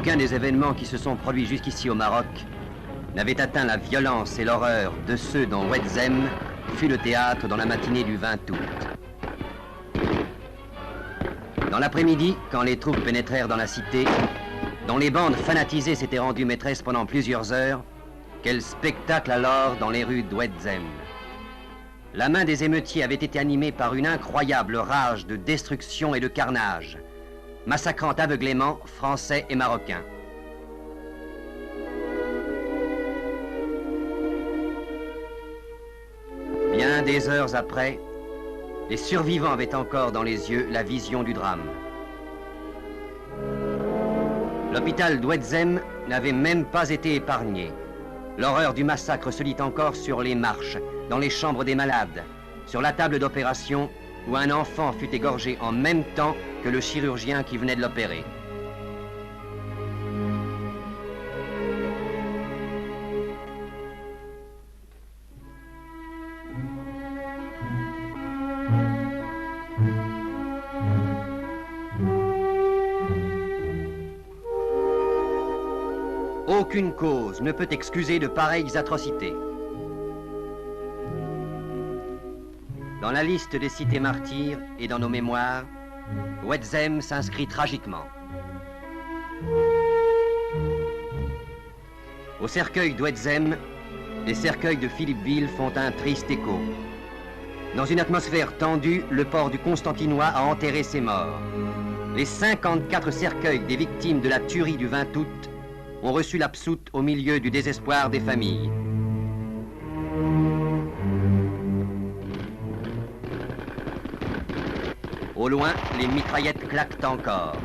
Aucun des événements qui se sont produits jusqu'ici au Maroc n'avait atteint la violence et l'horreur de ceux dont Ouedzem fut le théâtre dans la matinée du 20 août. Dans l'après-midi, quand les troupes pénétrèrent dans la cité, dont les bandes fanatisées s'étaient rendues maîtresses pendant plusieurs heures, quel spectacle alors dans les rues d'Ouedzem. La main des émeutiers avait été animée par une incroyable rage de destruction et de carnage, massacrant aveuglément Français et Marocains. Bien des heures après, les survivants avaient encore dans les yeux la vision du drame. L'hôpital d'Ouedzem n'avait même pas été épargné. L'horreur du massacre se lit encore sur les marches, dans les chambres des malades, sur la table d'opération où un enfant fut égorgé en même temps que le chirurgien qui venait de l'opérer. Aucune cause ne peut excuser de pareilles atrocités. Dans la liste des cités martyrs et dans nos mémoires, Ouedzem s'inscrit tragiquement. Au cercueil d'Ouedzem, les cercueils de Philippeville font un triste écho. Dans une atmosphère tendue, le port du Constantinois a enterré ses morts. Les 54 cercueils des victimes de la tuerie du 20 août ont reçu l'absoute au milieu du désespoir des familles. Au loin, les mitraillettes claquent encore.